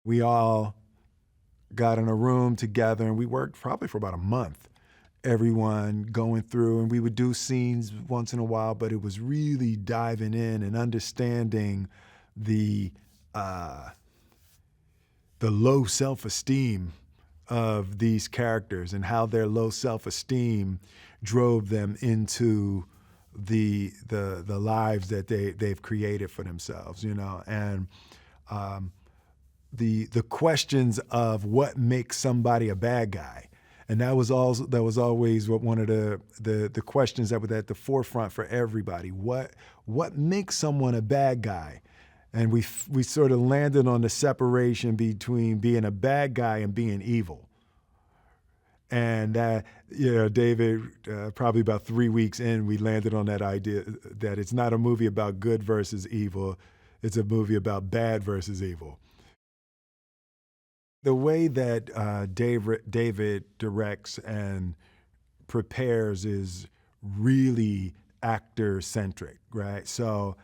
We all got in a room together and we worked probably for about a month. Everyone going through, and we would do scenes once in a while, but it was really diving in and understanding the low self-esteem of these characters and how their low self-esteem drove them into the lives that they've created for themselves, you know, and the questions of what makes somebody a bad guy. And that was always one of the questions that was at the forefront for everybody. What makes someone a bad guy? And we sort of landed on the separation between being a bad guy and being evil. And David, probably about 3 weeks in, we landed on that idea that it's not a movie about good versus evil. It's a movie about bad versus evil. The way that David directs and prepares is really actor-centric, right? So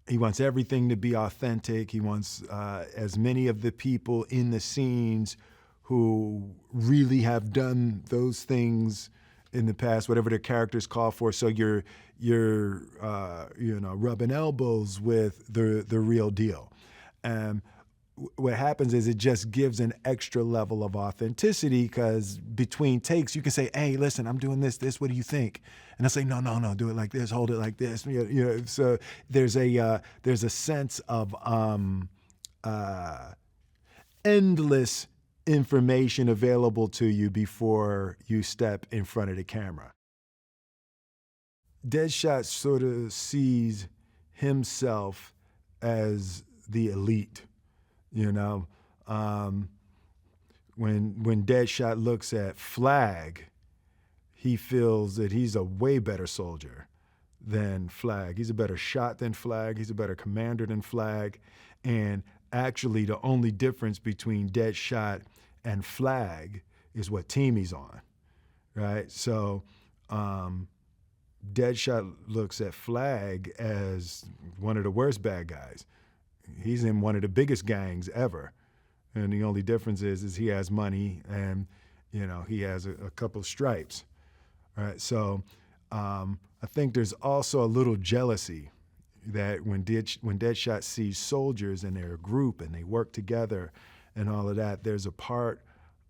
he wants everything to be authentic. He wants as many of the people in the scenes who really have done those things in the past, whatever their characters call for. So you're rubbing elbows with the real deal. What happens is it just gives an extra level of authenticity, because between takes you can say, hey, listen, I'm doing this, what do you think? And I'll say, no, do it like this, hold it like this. So there's a sense of endless information available to you before you step in front of the camera. Deadshot sort of sees himself as the elite. You know, when Deadshot looks at Flag, he feels that he's a way better soldier than Flag. He's a better shot than Flag. He's a better commander than Flag. And actually, the only difference between Deadshot and Flag is what team he's on, right? So Deadshot looks at Flag as one of the worst bad guys. He's in one of the biggest gangs ever. And the only difference is he has money and, he has a couple of stripes, right? So I think there's also a little jealousy that when Deadshot sees soldiers and they're a group and they work together and all of that, there's a part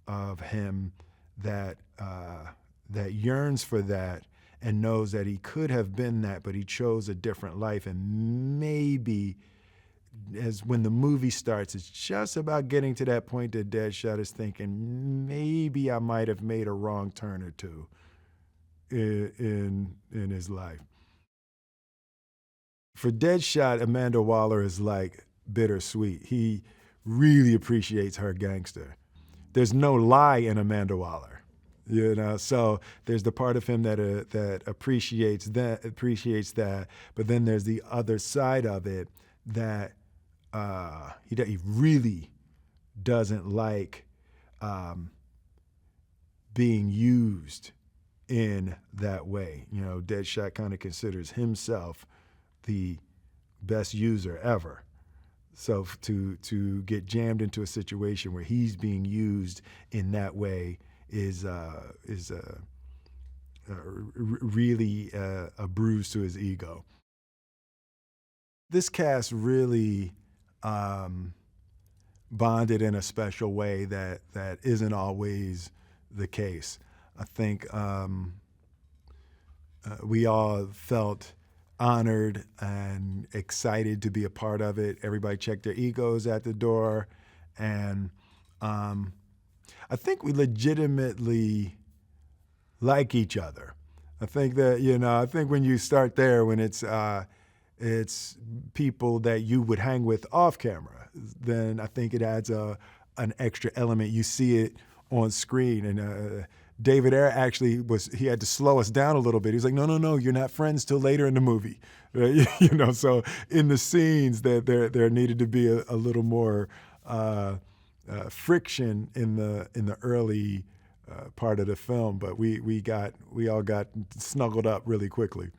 of him that yearns for that and knows that he could have been that, but he chose a different life. And maybe as when the movie starts, it's just about getting to that point that Deadshot is thinking, maybe I might have made a wrong turn or two in his life. For Deadshot, Amanda Waller is like bittersweet. He really appreciates her gangster. There's no lie in Amanda Waller, So there's the part of him that appreciates that, but then there's the other side of it that he really doesn't like being used in that way. Deadshot kind of considers himself the best user ever. So to get jammed into a situation where he's being used in that way is really a bruise to his ego. This cast really bonded in a special way that isn't always the case. I think we all felt honored and excited to be a part of it. Everybody checked their egos at the door. And I think we legitimately like each other. I think that, I think when you start there, when it's people that you would hang with off camera, then I think it adds an extra element. You see it on screen. And David Ayer actually he had to slow us down a little bit. He was like, no, you're not friends till later in the movie. Right? So in the scenes that there needed to be a little more friction in the early part of the film, but we all got snuggled up really quickly.